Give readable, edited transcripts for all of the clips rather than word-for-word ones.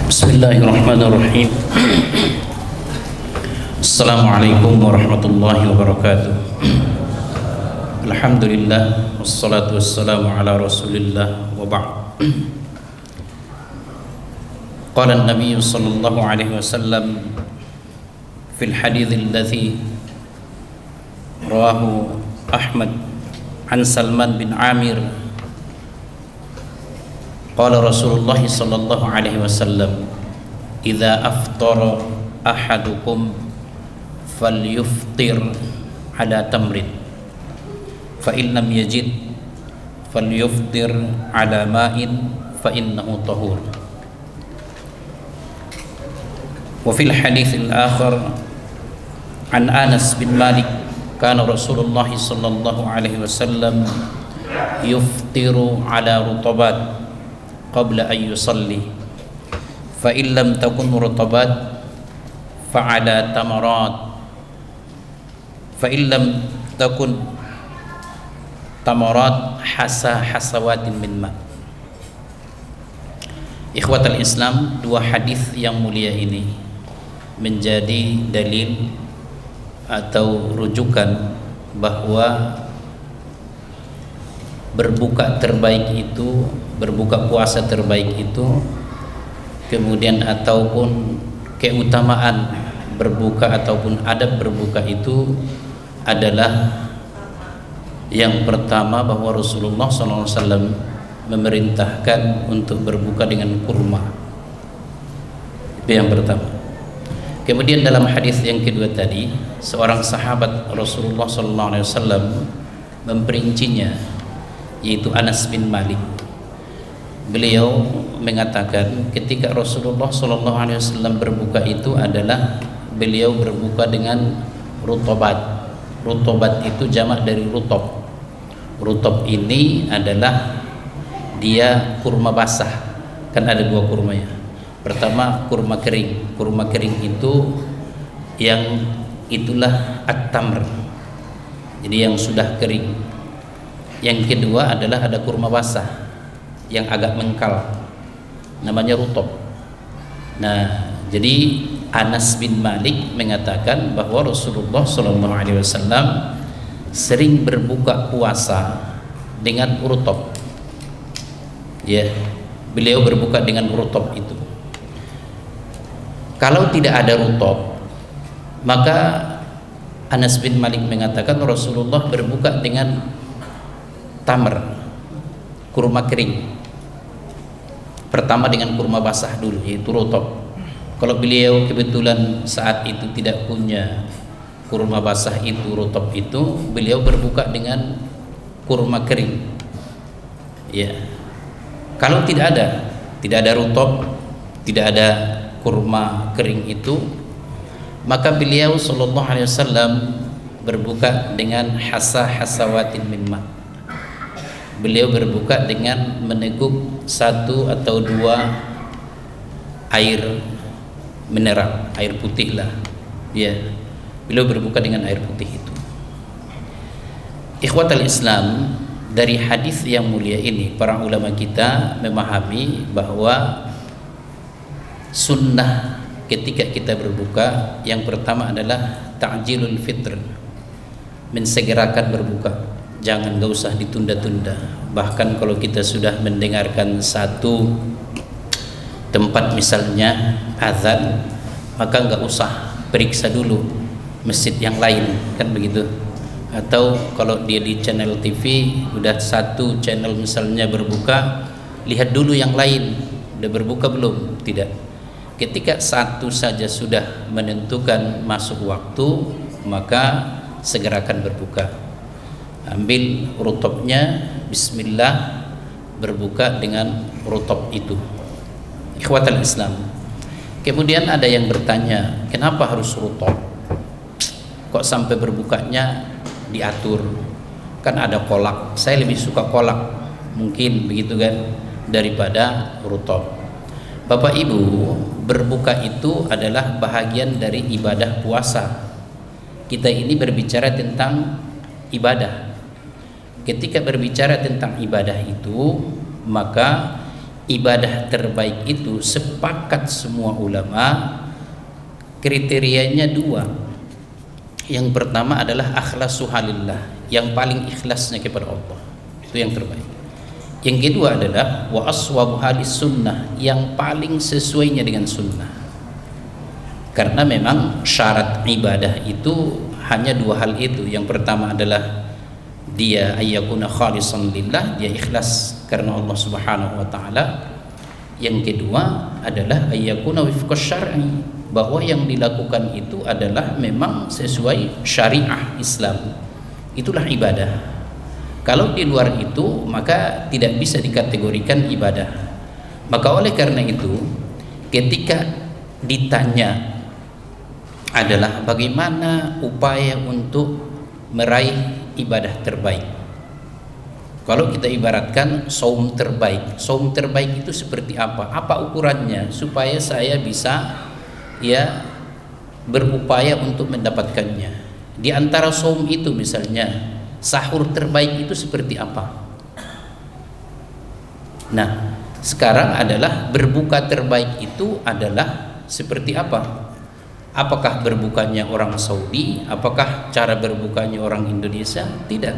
Bismillahirrahmanirrahim. Assalamualaikum warahmatullahi wabarakatuh. Alhamdulillah wassalatu wassalamu ala Rasulillah wa ba'd. Qala an-nabiy sallallahu alaihi wasallam fil hadits alladhi rawahu Ahmad an Salman bin Amir qala Rasulullah sallallahu alaihi wasallam idza aftara ahadukum falyuftir ala tamrin fa in lam yajid falyuftir ala ma'in fa innahu tahur. Wa fil hadits al-akhar an Anas bin Malik kana Rasulullah sallallahu alaihi wasallam yuftiru ala rutabat qabla an yusalli fa in lam takun rutabat fa ala tamarat fa in lam takun tamarat hasawatin min ma. Ikhwatal Islam, dua hadis yang mulia ini menjadi dalil atau rujukan bahwa berbuka terbaik itu, berbuka puasa terbaik itu, kemudian ataupun keutamaan berbuka ataupun adab berbuka itu adalah yang pertama bahwa Rasulullah SAW memerintahkan untuk berbuka dengan kurma. Itu yang pertama. Kemudian dalam hadis yang kedua tadi, seorang sahabat Rasulullah SAW memperincinya, yaitu Anas bin Malik. Beliau mengatakan ketika Rasulullah SAW berbuka itu adalah beliau berbuka dengan rutobat. Rutobat itu jamak dari rutob. Rutob ini adalah dia kurma basah. Kan ada dua kurmanya. Pertama kurma kering. Kurma kering itu yang itulah at-tamr. Jadi yang sudah kering. Yang kedua adalah ada kurma basah yang agak mengkal, namanya rutob. Nah, jadi Anas bin Malik mengatakan bahwa Rasulullah SAW sering berbuka puasa dengan rutob. Ya, beliau berbuka dengan rutob itu. Kalau tidak ada rutob, maka Anas bin Malik mengatakan Rasulullah berbuka dengan tamr, kurma kering. Pertama dengan kurma basah dulu, yaitu rutob. Kalau beliau kebetulan saat itu tidak punya kurma basah itu, rutob itu, beliau berbuka dengan kurma kering. Ya. Kalau tidak ada rutob, tidak ada kurma kering itu, maka beliau sallallahu alaihi wasallam berbuka dengan hasawatin min ma. Beliau berbuka dengan meneguk satu atau dua air mineral, air putih lah. Ya, beliau berbuka dengan air putih itu. Ikhwatal Islam, dari hadis yang mulia ini para ulama kita memahami bahwa sunnah ketika kita berbuka yang pertama adalah ta'jilul fitr, mensegerakan berbuka. Jangan, gak usah ditunda-tunda. Bahkan kalau kita sudah mendengarkan satu tempat misalnya azan, maka gak usah periksa dulu masjid yang lain, kan begitu. Atau kalau dia di channel TV udah satu channel misalnya berbuka, lihat dulu yang lain udah berbuka belum. Tidak, ketika satu saja sudah menentukan masuk waktu, maka segerakan berbuka. Ambil rutobnya, bismillah, berbuka dengan rutob itu. Ikhwatal Islam, kemudian ada yang bertanya, kenapa harus rutob? Kok sampai berbukanya diatur? Kan ada kolak, saya lebih suka kolak, mungkin begitu kan, daripada rutob. Bapak Ibu, berbuka itu adalah bahagian dari ibadah puasa. Kita ini berbicara tentang ibadah. Ketika berbicara tentang ibadah itu, maka ibadah terbaik itu sepakat semua ulama kriterianya dua. Yang pertama adalah akhlasuha lillah, yang paling ikhlasnya kepada Allah, itu yang terbaik. Yang kedua adalah wa aswabuha lis-sunnah, yang paling sesuainya dengan sunnah. Karena memang syarat ibadah itu hanya dua hal itu. Yang pertama adalah dia ayyakuna khalisan lillah, dia ikhlas karena Allah Subhanahu wa taala. Yang kedua adalah ayyakuna wifqa syar'i, bahwa yang dilakukan itu adalah memang sesuai syariah Islam. Itulah ibadah. Kalau di luar itu maka tidak bisa dikategorikan ibadah. Maka oleh karena itu ketika ditanya adalah bagaimana upaya untuk meraih ibadah terbaik. Kalau kita ibaratkan saum terbaik, saum terbaik itu seperti apa? Apa ukurannya supaya saya bisa berupaya untuk mendapatkannya? Di antara saum itu misalnya sahur terbaik itu seperti apa? Nah, sekarang adalah berbuka terbaik itu adalah seperti apa? Apakah berbukanya orang Saudi? Apakah cara berbukanya orang Indonesia? Tidak.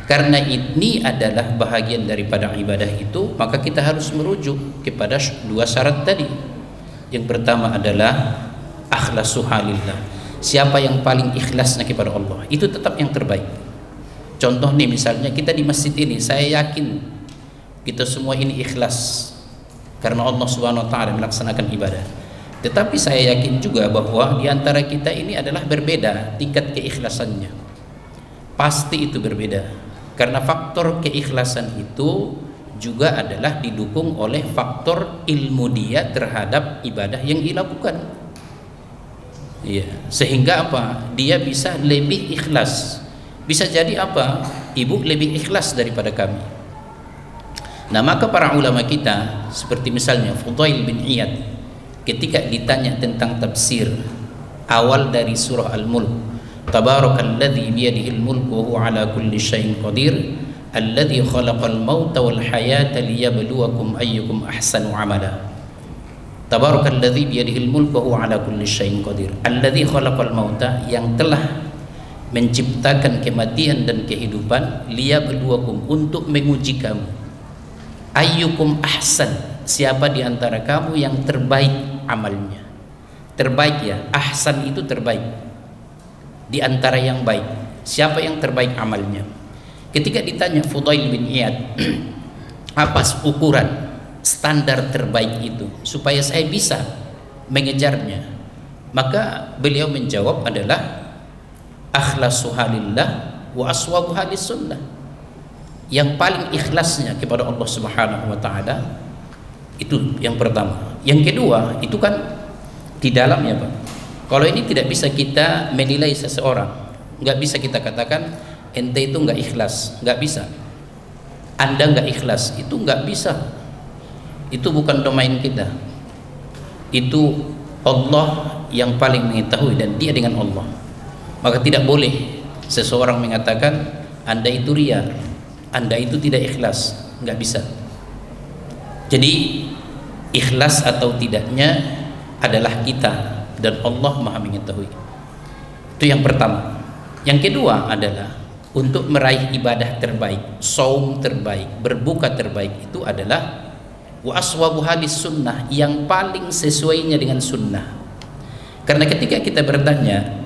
Karena ini adalah bahagian daripada ibadah itu, maka kita harus merujuk kepada dua syarat tadi. Yang pertama adalah akhlasuha lillah. Siapa yang paling ikhlasnya kepada Allah, itu tetap yang terbaik. Contoh nih misalnya kita di masjid ini, saya yakin kita semua ini ikhlas karena Allah Subhanahu wa taala melaksanakan ibadah. Tetapi saya yakin juga bahwa di antara kita ini adalah berbeda tingkat keikhlasannya. Pasti itu berbeda. Karena faktor keikhlasan itu juga adalah didukung oleh faktor ilmu dia terhadap ibadah yang dilakukan. Iya, sehingga apa? Dia bisa lebih ikhlas. Bisa jadi apa? Ibu lebih ikhlas daripada kami. Nah, maka para ulama kita seperti misalnya Fudail bin Iyad ketika ditanya tentang tafsir awal dari surah Al-Mulk, Tabarakalladzi biyadihil mulku wa huwa ala kulli syai'in qadir alladzi khalaqal mauta wal hayata liyabluwakum ayyukum ahsanu amala. Tabarakalladzi biyadihil mulku wa huwa ala kulli syai'in qadir. Alladzi khalaqal mauta, yang telah menciptakan kematian dan kehidupan, liyabluwakum, untuk menguji kamu. Ayyukum ahsan, siapa di antara kamu yang terbaik amalnya. Terbaik ya, ahsan itu terbaik. Di antara yang baik, siapa yang terbaik amalnya? Ketika ditanya Fudail bin Iyad, apa ukuran standar terbaik itu supaya saya bisa mengejarnya? Maka beliau menjawab adalah akhlasuha lillah wa aswabuha lis-sunnah. Yang paling ikhlasnya kepada Allah Subhanahu wa taala, itu yang pertama. Yang kedua, itu kan di dalamnya, Pak. Kalau ini tidak bisa kita menilai seseorang, nggak bisa kita katakan ente itu nggak ikhlas, nggak bisa. Anda nggak ikhlas, itu nggak bisa. Itu bukan domain kita. Itu Allah yang paling mengetahui dan dia dengan Allah. Maka tidak boleh seseorang mengatakan Anda itu ria, Anda itu tidak ikhlas, nggak bisa. Jadi ikhlas atau tidaknya adalah kita, dan Allah Maha mengetahui. Itu yang pertama. Yang kedua adalah untuk meraih ibadah terbaik, saum terbaik, berbuka terbaik, itu adalah wa aswabuha lis-sunnah, yang paling sesuainya dengan sunnah. Karena ketika kita bertanya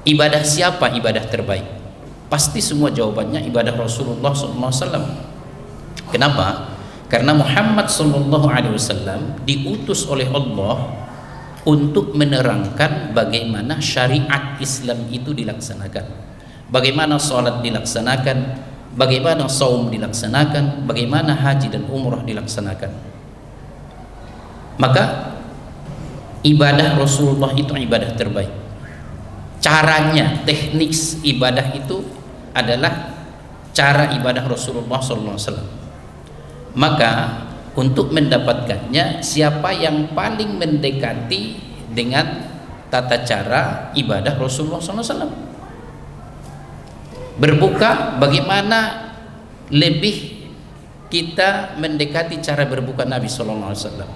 ibadah siapa ibadah terbaik, pasti semua jawabannya ibadah Rasulullah SAW. Kenapa? Karena Muhammad SAW diutus oleh Allah untuk menerangkan bagaimana syariat Islam itu dilaksanakan, bagaimana sholat dilaksanakan, bagaimana saum dilaksanakan, bagaimana haji dan umrah dilaksanakan. Maka ibadah Rasulullah itu ibadah terbaik. Caranya, teknik ibadah itu adalah cara ibadah Rasulullah SAW. Maka untuk mendapatkannya, siapa yang paling mendekati dengan tata cara ibadah Rasulullah SAW? Berbuka bagaimana lebih kita mendekati cara berbuka Nabi Sallallahu Alaihi Wasallam.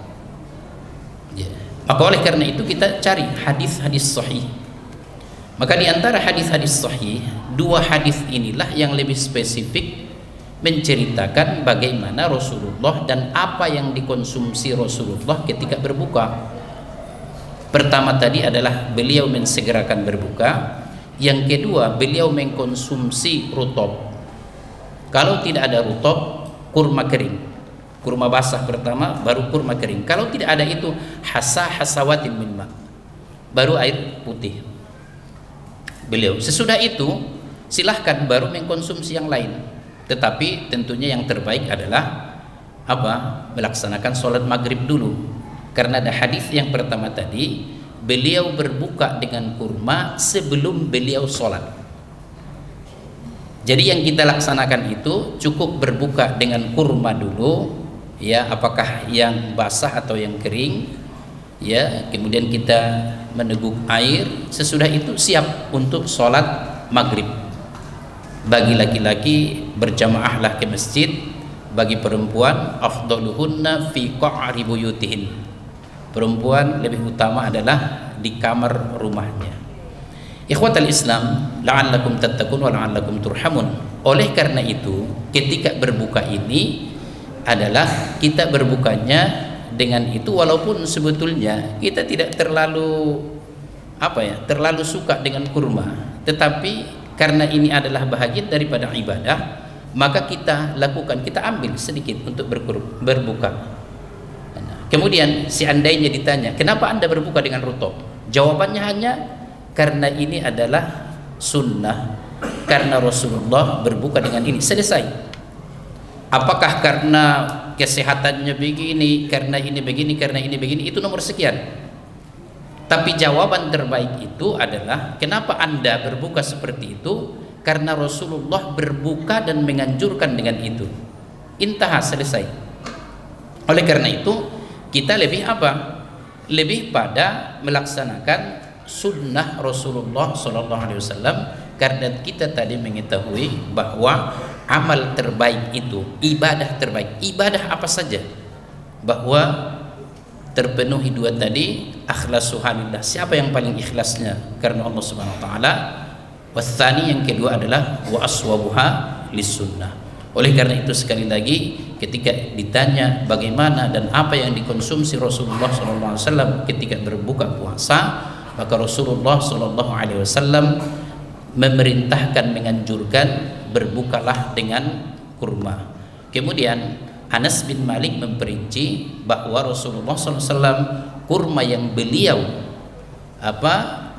Ya. Maka oleh karena itu kita cari hadis-hadis sahih. Maka di antara hadis-hadis sahih, dua hadis inilah yang lebih spesifik menceritakan bagaimana Rasulullah dan apa yang dikonsumsi Rasulullah ketika berbuka. Pertama tadi adalah beliau mensegerakan berbuka. Yang kedua, beliau mengkonsumsi rutob. Kalau tidak ada rutob, kurma kering. Kurma basah pertama, baru kurma kering. Kalau tidak ada itu, hasawatin min ma, baru air putih. Beliau sesudah itu silahkan baru mengkonsumsi yang lain. Tetapi tentunya yang terbaik adalah apa? Melaksanakan sholat maghrib dulu. Karena ada hadis yang pertama tadi, beliau berbuka dengan kurma sebelum beliau sholat. Jadi yang kita laksanakan itu cukup berbuka dengan kurma dulu, ya, apakah yang basah atau yang kering, ya. Kemudian kita meneguk air. Sesudah itu siap untuk sholat maghrib. Bagi laki-laki berjamaahlah ke masjid. Bagi perempuan afdaluhunna fi qa'ri buyutihin. Perempuan lebih utama adalah di kamar rumahnya. Ikhwatal Islam, la'allakum tattaqun wa la'allakum turhamun. Oleh karena itu, ketika berbuka ini adalah kita berbukanya dengan itu, walaupun sebetulnya kita tidak terlalu terlalu suka dengan kurma, tetapi karena ini adalah bahagian daripada ibadah, maka kita lakukan, kita ambil sedikit untuk berbuka. Kemudian seandainya ditanya, kenapa Anda berbuka dengan rutob? Jawabannya hanya karena ini adalah sunnah, karena Rasulullah berbuka dengan ini, selesai. Apakah karena kesehatannya begini, karena ini begini, karena ini begini, itu nomor sekian. Tapi jawaban terbaik itu adalah kenapa Anda berbuka seperti itu? Karena Rasulullah berbuka dan menganjurkan dengan itu. Intah, selesai. Oleh karena itu kita lebih apa? Lebih pada melaksanakan sunnah Rasulullah SAW, karena kita tadi mengetahui bahwa amal terbaik itu, ibadah terbaik, ibadah apa saja, bahwa terpenuhi dua tadi, akhlasuhanillah, siapa yang paling ikhlasnya karena Allah Subhanahu wa taala. Watsani, yang kedua adalah wa aswabuha lis-sunnah. Oleh karena itu sekali lagi ketika ditanya bagaimana dan apa yang dikonsumsi Rasulullah SAW ketika berbuka puasa, maka Rasulullah SAW memerintahkan, menganjurkan berbukalah dengan kurma. Kemudian Anas bin Malik memperinci bahwa Rasulullah SAW kurma yang beliau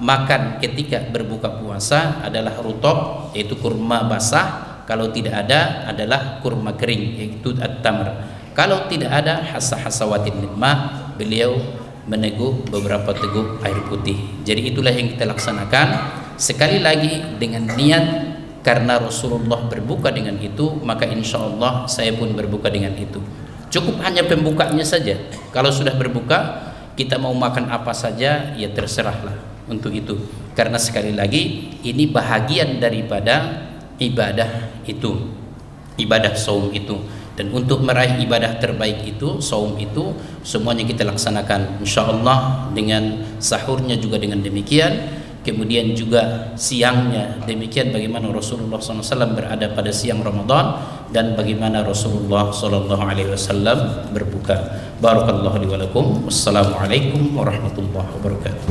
makan ketika berbuka puasa adalah rutob, yaitu kurma basah. Kalau tidak ada adalah kurma kering, yaitu at-tamr. Kalau tidak ada hasawatin min ma, beliau meneguk beberapa teguk air putih. Jadi itulah yang kita laksanakan, sekali lagi dengan niat karena Rasulullah berbuka dengan itu, maka insya Allah saya pun berbuka dengan itu. Cukup hanya pembukanya saja. Kalau sudah berbuka, kita mau makan apa saja, ya terserahlah untuk itu. Karena sekali lagi ini bahagian daripada ibadah itu, ibadah saum itu. Dan untuk meraih ibadah terbaik itu, saum itu, semuanya kita laksanakan insyaallah dengan sahurnya juga dengan demikian, kemudian juga siangnya demikian, bagaimana Rasulullah SAW berada pada siang Ramadan dan bagaimana Rasulullah SAW berbuka. Barakallahu li wa lakum. Wassalamualaikum warahmatullahi wabarakatuh.